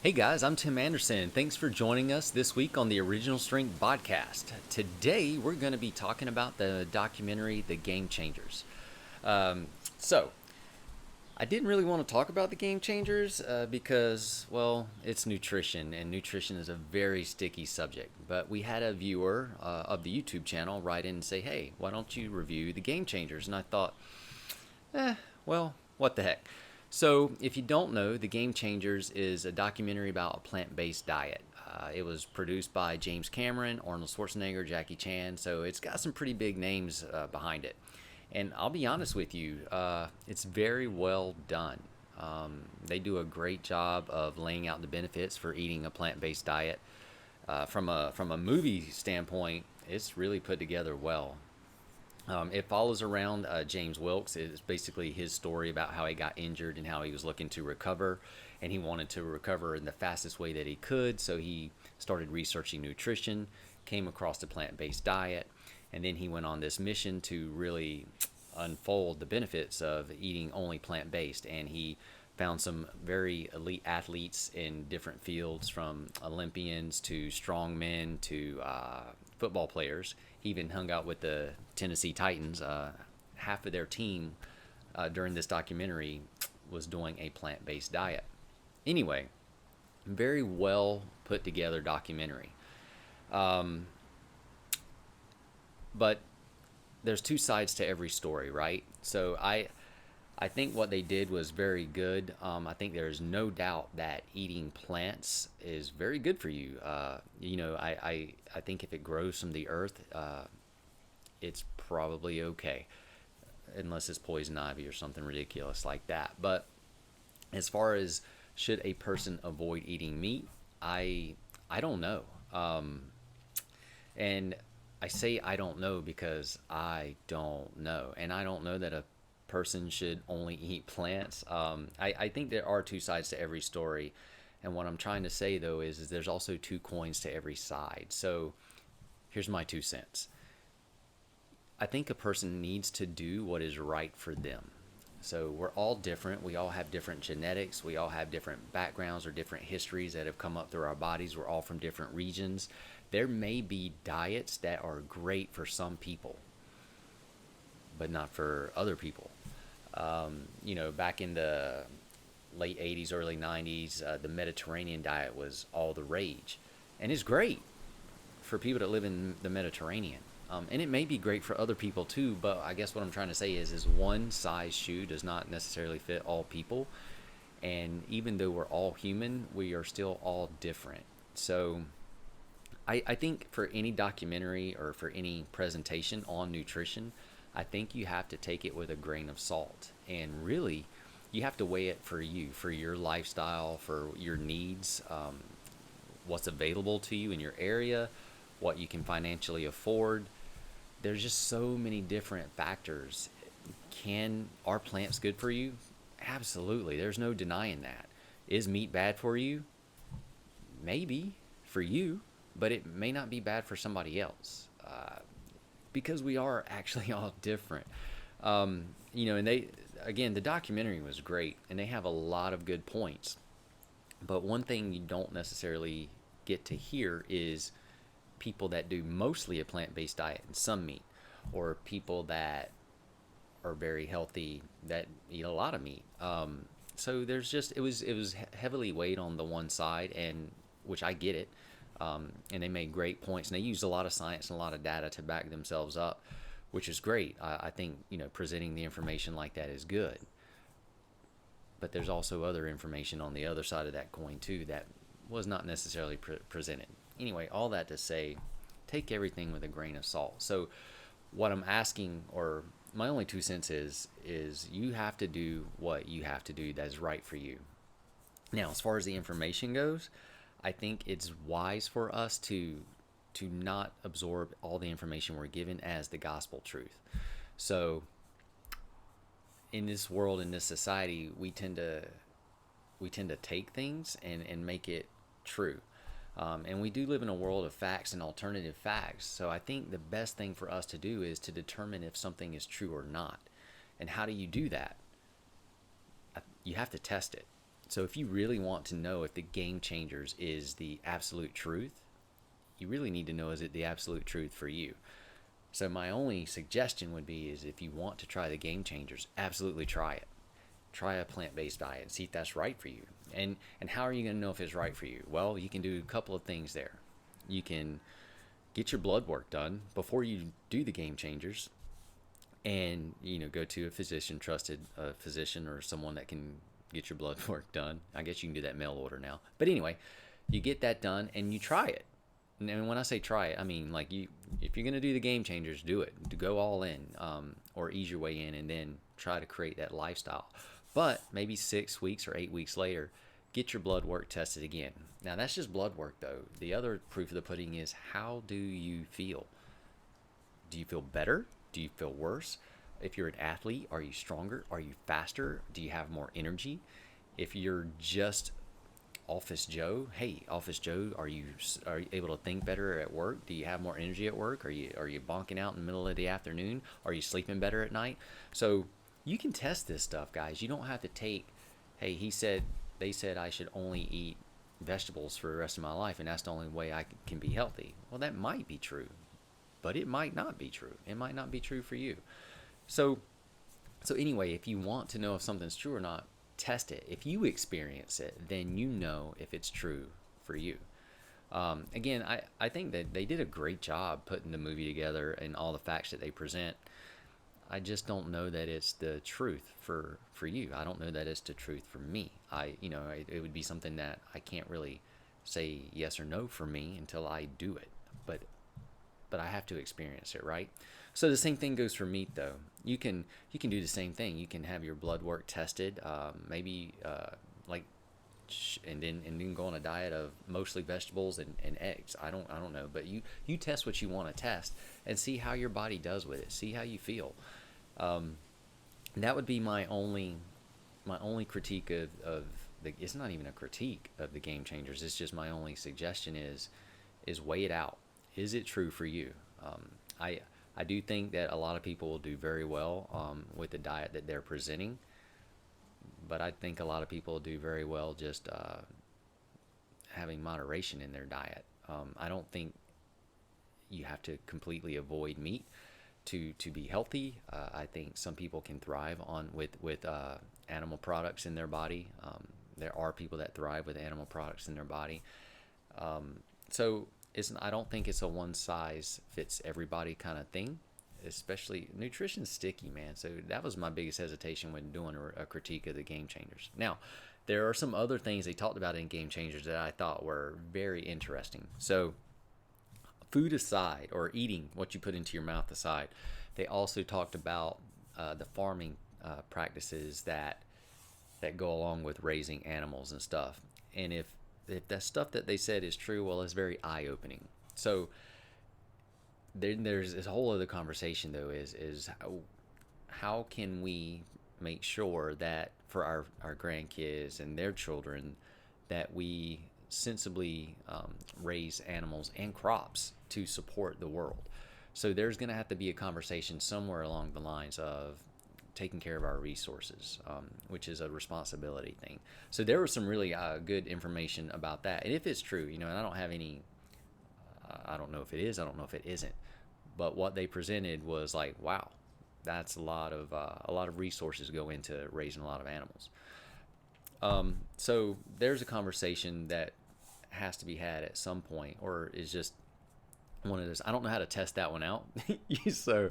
Hey guys, I'm Tim Anderson. Thanks for joining us this week on the Original Strength BodCast. Today we're going to be talking about the documentary The Game Changers. So, I didn't really want to talk about the Game Changers because, well, it's nutrition, and nutrition is a very sticky subject. But we had a viewer of the YouTube channel write in and say, hey, why don't you review The Game Changers? And I thought, well, what the heck. So, if you don't know, The Game Changers is a documentary about a plant based diet. It was produced by James Cameron, Arnold Schwarzenegger, Jackie Chan, so it's got some pretty big names behind it. And I'll be honest with you, it's very well done. They do a great job of laying out the benefits for eating a plant based diet. From a movie standpoint, it's really put together well. It follows around James Wilkes. It's basically his story about how he got injured and how he was looking to recover. And he wanted to recover in the fastest way that he could. So he started researching nutrition, came across the plant based diet, and then he went on this mission to really unfold the benefits of eating only plant based. And he found some very elite athletes in different fields, from Olympians to strongmen to football players. He even hung out with the Tennessee Titans. Half of their team during this documentary was doing a plant based diet. Anyway, very well put together documentary. But there's two sides to every story, right? So I think what they did was very good. I think there's no doubt that eating plants is very good for you. I think if it grows from the earth, it's probably okay, unless it's poison ivy or something ridiculous like that. But as far as should a person avoid eating meat, I don't know. And I say I don't know because I don't know, and I don't know that a person should only eat plants. I think there are two sides to every story, and what I'm trying to say though is there's also two coins to every side. So here's my 2 cents. I think a person needs to do what is right for them. So we're all different. We all have different genetics. We all have different backgrounds or different histories that have come up through our bodies. We're all from different regions. There may be diets that are great for some people, but not for other people. Back in the late 80s, early 90s, the Mediterranean diet was all the rage. And it's great for people that live in the Mediterranean. And it may be great for other people too, but I guess what I'm trying to say is one size shoe does not necessarily fit all people. And even though we're all human, we are still all different. So I think for any documentary or for any presentation on nutrition, I think you have to take it with a grain of salt. And really, you have to weigh it for you, for your lifestyle, for your needs, what's available to you in your area, what you can financially afford. There's just so many different factors. Are plants good for you? Absolutely. There's no denying that. Is meat bad for you? Maybe for you, but it may not be bad for somebody else. Because we are actually all different. And the documentary was great, and they have a lot of good points. But one thing you don't necessarily get to hear is people that do mostly a plant-based diet and some meat, or people that are very healthy that eat a lot of meat. So it was heavily weighed on the one side, and which I get it. And they made great points, and they used a lot of science and a lot of data to back themselves up, which is great. I think presenting the information like that is good. But there's also other information on the other side of that coin too that was not necessarily presented. Anyway, all that to say, take everything with a grain of salt. So what I'm asking, or my only 2 cents is you have to do what you have to do that's right for you. Now, as far as the information goes, I think it's wise for us to not absorb all the information we're given as the gospel truth. So in this world, in this society, we tend to take things and make it true. And we do live in a world of facts and alternative facts. So I think the best thing for us to do is to determine if something is true or not. And how do you do that? You have to test it. So if you really want to know if the Game Changers is the absolute truth, you really need to know, is it the absolute truth for you? So my only suggestion would be is if you want to try the Game Changers, absolutely try it. Try a plant-based diet and see if that's right for you. And how are you going to know if it's right for you? Well, you can do a couple of things there. You can get your blood work done before you do the Game Changers, and go to a physician, trusted physician or someone that can get your blood work done. I guess you can do that mail order now. But anyway, you get that done and you try it. And when I say try it, I mean like if you're gonna do the Game Changers, do it. To go all in, or ease your way in, and then try to create that lifestyle. But maybe 6 weeks or 8 weeks later, get your blood work tested again. Now that's just blood work though. The other proof of the pudding is, how do you feel? Do you feel better? Do you feel worse? If you're an athlete, are you stronger? Are you faster? Do you have more energy? If you're just Office Joe, hey, Office Joe, are you able to think better at work? Do you have more energy at work? Are you bonking out in the middle of the afternoon? Are you sleeping better at night? So you can test this stuff, guys. You don't have to take, hey, they said I should only eat vegetables for the rest of my life, and that's the only way I can be healthy. Well, that might be true, but it might not be true. It might not be true for you. So anyway, if you want to know if something's true or not, test it. If you experience it, then you know if it's true for you. Again, I think that they did a great job putting the movie together and all the facts that they present. I just don't know that it's the truth for you. I don't know that it's the truth for me. It would be something that I can't really say yes or no for me until I do it. But I have to experience it, right? So the same thing goes for meat, though. You can do the same thing. You can have your blood work tested, and then go on a diet of mostly vegetables and eggs. I don't know, but you test what you want to test and see how your body does with it. See how you feel. That would be my only critique of the. It's not even a critique of the Game Changers. It's just my only suggestion is weigh it out. Is it true for you? I do think that a lot of people will do very well with the diet that they're presenting, but I think a lot of people do very well just having moderation in their diet. I don't think you have to completely avoid meat to be healthy. I think some people can thrive with animal products in their body. There are people that thrive with animal products in their body. So I don't think it's a one size fits everybody kind of thing. Especially nutrition's sticky, man. So that was my biggest hesitation when doing a critique of the Game Changers. Now, there are some other things they talked about in Game Changers that I thought were very interesting. So food aside, or eating what you put into your mouth aside, they also talked about the farming practices that go along with raising animals and stuff. And if that stuff that they said is true, well, it's very eye-opening. So then there's this whole other conversation, though, is how can we make sure that for our grandkids and their children that we sensibly raise animals and crops to support the world. So there's going to have to be a conversation somewhere along the lines of taking care of our resources, which is a responsibility thing. So there was some really good information about that. And if it's true, and I don't have any, I don't know if it is, I don't know if it isn't, but what they presented was like, wow, that's a lot of resources go into raising a lot of animals. So there's a conversation that has to be had at some point, or is just one of those. I don't know how to test that one out. so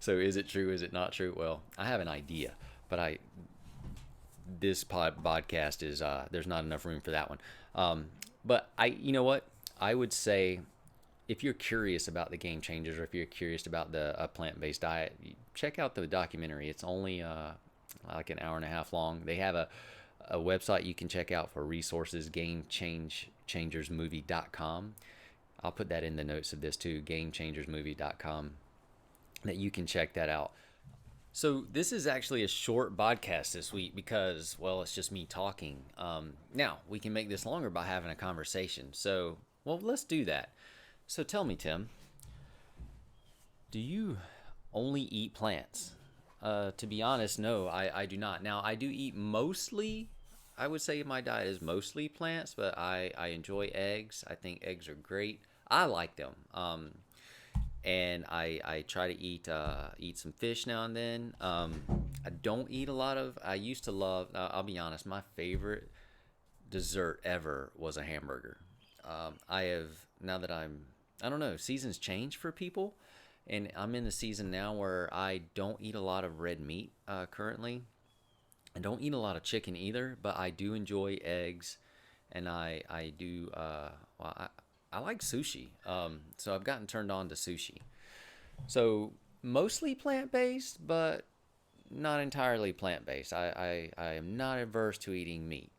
is it true? Is it not true? Well, I have an idea, but this podcast is there's not enough room for that one. But you know what? I would say, if you're curious about the Game Changers, or if you're curious about the plant-based diet, check out the documentary. It's only like an hour and a half long. They have a website you can check out for resources, GameChangersMovie.com. I'll put that in the notes of this too, GameChangersMovie.com, that you can check that out. So this is actually a short podcast this week because, well, it's just me talking. Now, we can make this longer by having a conversation. So, well, let's do that. So tell me, Tim, do you only eat plants? To be honest, no, I do not. Now, I do eat mostly I would say my diet is mostly plants, but I enjoy eggs. I think eggs are great. I like them. And I try to eat some fish now and then. I don't eat a lot of. I used to love. I'll be honest. My favorite dessert ever was a hamburger. I have now that I don't know. Seasons change for people, and I'm in the season now where I don't eat a lot of red meat currently. I don't eat a lot of chicken either, but I do enjoy eggs, and I do. Well, I like sushi. So I've gotten turned on to sushi. So mostly plant based, but not entirely plant based. I am not averse to eating meat.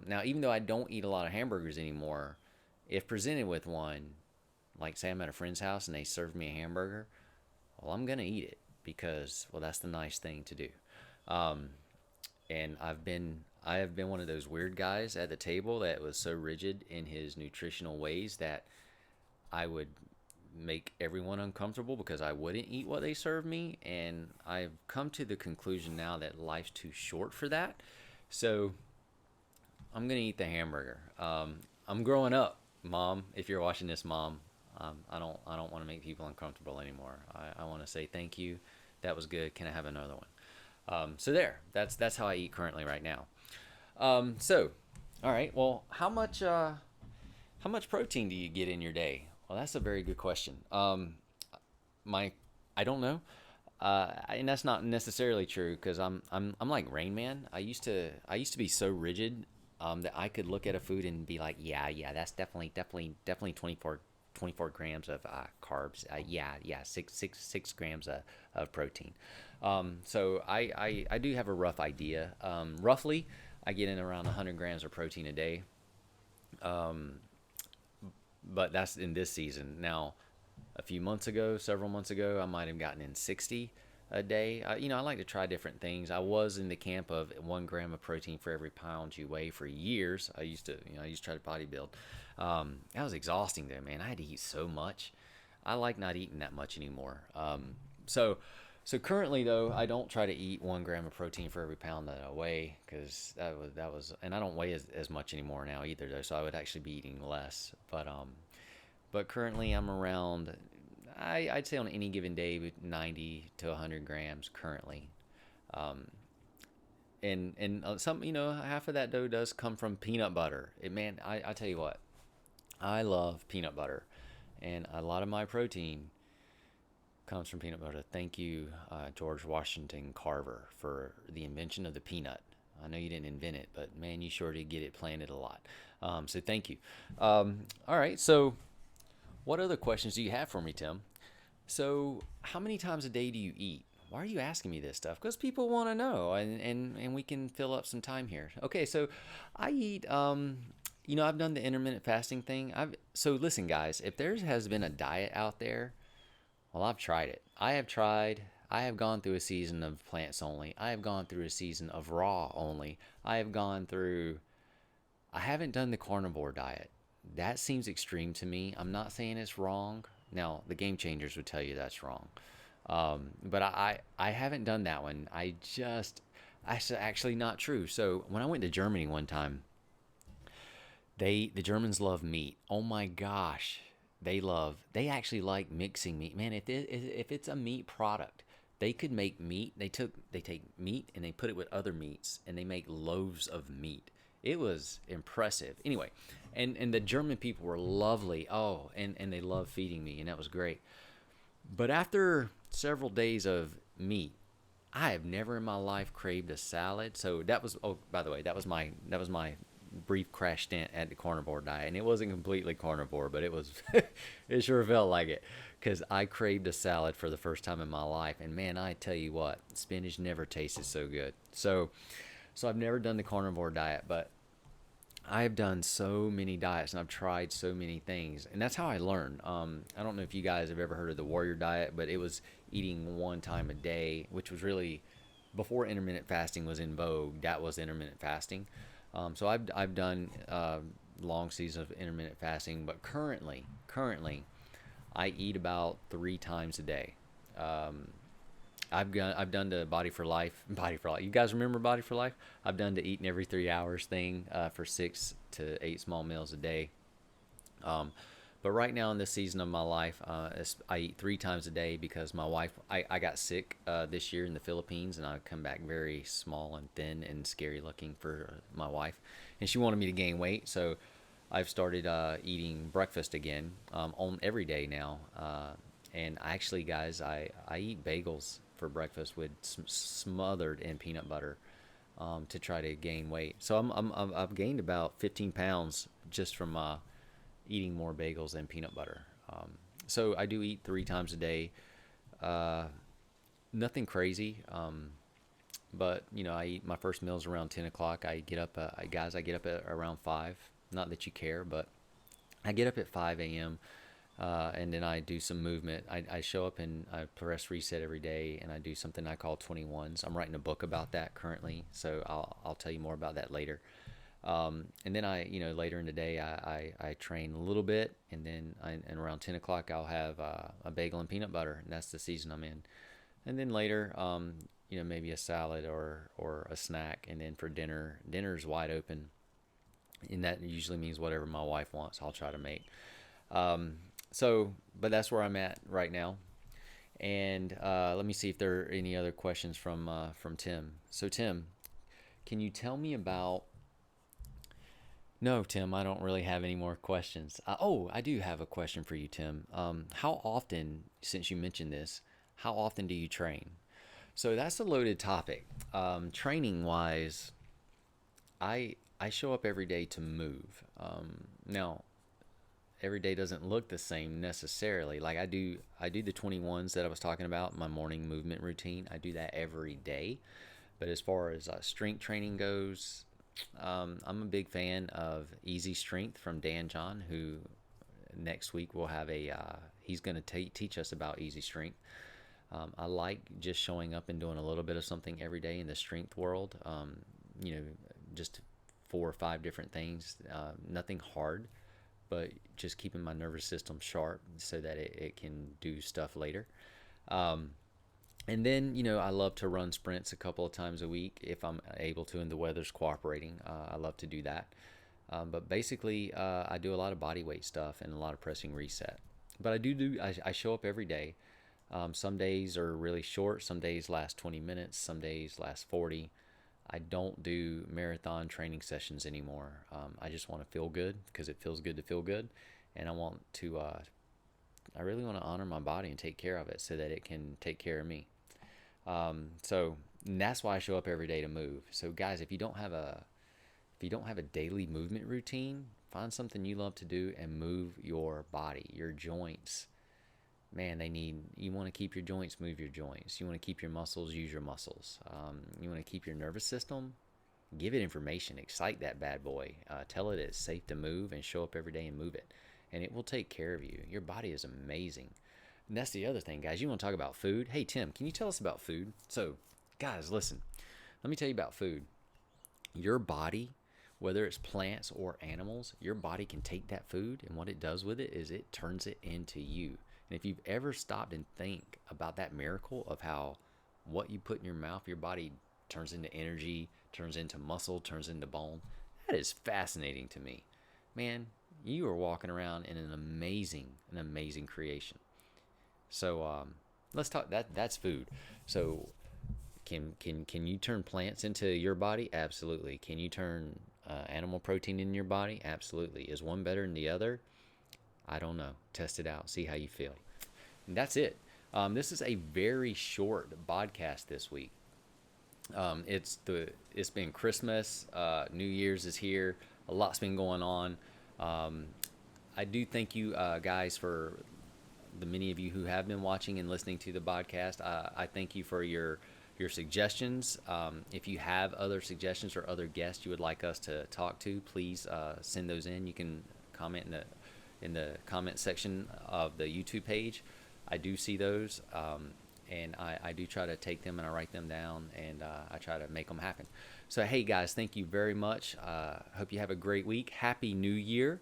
Now, even though I don't eat a lot of hamburgers anymore, if presented with one, like say I'm at a friend's house and they serve me a hamburger, well, I'm gonna eat it because well, that's the nice thing to do. Um, and I have been one of those weird guys at the table that was so rigid in his nutritional ways that I would make everyone uncomfortable because I wouldn't eat what they served me. And I've come to the conclusion now that life's too short for that. So I'm gonna eat the hamburger. I'm growing up, Mom. If you're watching this, Mom, I don't want to make people uncomfortable anymore. I want to say thank you. That was good. Can I have another one? So there. That's how I eat currently right now. So, all right. Well, how much protein do you get in your day? Well, that's a very good question. My I don't know, and that's not necessarily true because I'm like Rain Man. I used to be so rigid that I could look at a food and be like, yeah, that's definitely 24 grams of carbs. Yeah, 6 grams of protein. So I do have a rough idea. Roughly, I get in around 100 grams of protein a day. Um, but that's in this season. Now, a few months ago, several months ago, I might have gotten in 60 a day. I like to try different things. I was in the camp of 1 gram of protein for every pound you weigh for years. I used to try to bodybuild. That was exhausting though, man. I had to eat so much. I like not eating that much anymore. So, so currently though, I don't try to eat 1 gram of protein for every pound that I weigh because that was, and I don't weigh as much anymore now either though. So I would actually be eating less. But currently I'm around, I'd say on any given day, 90 to 100 grams currently. Um, and some, half of that dough does come from peanut butter. Man, I tell you what, I love peanut butter, and a lot of my protein comes from peanut butter. Thank you, George Washington Carver, for the invention of the peanut. I know you didn't invent it, but man, you sure did get it planted a lot. So thank you. All right, so what other questions do you have for me, Tim? So, how many times a day do you eat? Why are you asking me this stuff? Because people want to know, and we can fill up some time here. Okay, so I eat. I've done the intermittent fasting thing. So listen, guys, if there has been a diet out there, well, I've tried it. I have tried. I have gone through a season of plants only. I have gone through a season of raw only. I have gone through. I haven't done the carnivore diet. That seems extreme to me. I'm not saying it's wrong. Now, the game changers would tell you that's wrong. But I haven't done that one. That's actually not true. So when I went to Germany one time, the Germans love meat. Oh my gosh. They actually like mixing meat. Man, if it's a meat product, they could make meat. They take meat and they put it with other meats and they make loaves of meat. It was impressive. Anyway, and the German people were lovely. Oh, and they loved feeding me, and that was great. But after several days of meat, I have never in my life craved a salad. So that was, oh, by the way, that was my brief crash stint at the carnivore diet, and it wasn't completely carnivore, but it was it sure felt like it because I craved a salad for the first time in my life. And man, I tell you what, spinach never tasted so good. So I've never done the carnivore diet, but I've done so many diets and I've tried so many things, and that's how I learned. I don't know if you guys have ever heard of the warrior diet, but it was eating one time a day, which was really before intermittent fasting was in vogue. That was intermittent fasting. So I've done long seasons of intermittent fasting, but currently I eat about 3 times a day. I've done the Body for Life. Body for Life. You guys remember Body for Life? I've done the eating every 3 hours thing for 6 to 8 small meals a day. Um, but right now in this season of my life, I eat 3 times a day because my wife, I got sick this year in the Philippines, and I come back very small and thin and scary looking for my wife, and she wanted me to gain weight, so I've started eating breakfast again on every day now. And actually, guys, I eat bagels for breakfast with smothered in peanut butter to try to gain weight. So I've gained about 15 pounds just from eating more bagels and peanut butter. So I do eat 3 times a day. Uh, Nothing crazy. But I eat my first meals around 10 o'clock. I get up, guys, I get up at around 5. Not that you care, but I get up at 5 a.m. And then I do some movement. I show up and I press reset every day, and I do something I call 21s. I'm writing a book about that currently, so I'll tell you more about that later. And then later in the day, I train a little bit, and then and around 10 o'clock, I'll have a bagel and peanut butter, and that's the season I'm in. And then later, maybe a salad or a snack, and then for dinner's wide open, and that usually means whatever my wife wants, I'll try to make. But that's where I'm at right now. And let me see if there are any other questions from Tim. So Tim, can you tell me about? No, Tim, I don't really have any more questions. I do have a question for you, Tim. How often, since you mentioned this, how often do you train? So that's a loaded topic. Training wise, I show up every day to move. Now, every day doesn't look the same necessarily. Like I do the 21s that I was talking about, my morning movement routine. I do that every day. But as far as strength training goes, I'm a big fan of Easy Strength from Dan John, who next week will have he's going to teach us about Easy Strength. I like just showing up and doing a little bit of something every day in the strength world. Just 4 or 5 different things, nothing hard, but just keeping my nervous system sharp so that it can do stuff later. And then, I love to run sprints a couple of times a week if I'm able to and the weather's cooperating. I love to do that. But basically, I do a lot of body weight stuff and a lot of pressing reset. But I show up every day. Some days are really short. Some days last 20 minutes. Some days last 40. I don't do marathon training sessions anymore. I just want to feel good because it feels good to feel good. And I really want to honor my body and take care of it so that it can take care of me. And that's why I show up every day to move. So guys, if you don't have a daily movement routine, find something you love to do and move your body, your joints. Man, you want to keep your joints, move your joints. You want to keep your muscles, use your muscles. You want to keep your nervous system, give it information, excite that bad boy. Tell it it's safe to move and show up every day and move it. And it will take care of you. Your body is amazing. And that's the other thing, guys. You want to talk about food? Hey, Tim, can you tell us about food? So, guys, listen. Let me tell you about food. Your body, whether it's plants or animals, your body can take that food, and what it does with it is it turns it into you. And if you've ever stopped and think about that miracle of how what you put in your mouth, your body turns into energy, turns into muscle, turns into bone, that is fascinating to me. Man, you are walking around in an amazing creation. So let's talk. That's food. So can you turn plants into your body? Absolutely. Can you turn animal protein in your body? Absolutely. Is one better than the other? I don't know. Test it out. See how you feel. And that's it. This is a very short podcast this week. It's been Christmas. New Year's is here. A lot's been going on. I do thank you guys for the many of you who have been watching and listening to the podcast. I thank you for your suggestions. If you have other suggestions or other guests you would like us to talk to, please send those in. You can comment in the comment section of the YouTube page. I do see those, and I do try to take them and I write them down, and I try to make them happen. So hey guys, thank you very much. Hope you have a great week. Happy New Year.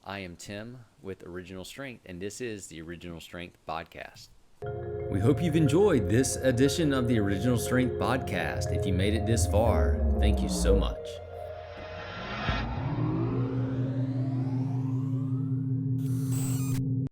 I am Tim with Original Strength, and this is the Original Strength BodCast. We hope you've enjoyed this edition of the Original Strength Podcast. If you made it this far, thank you so much.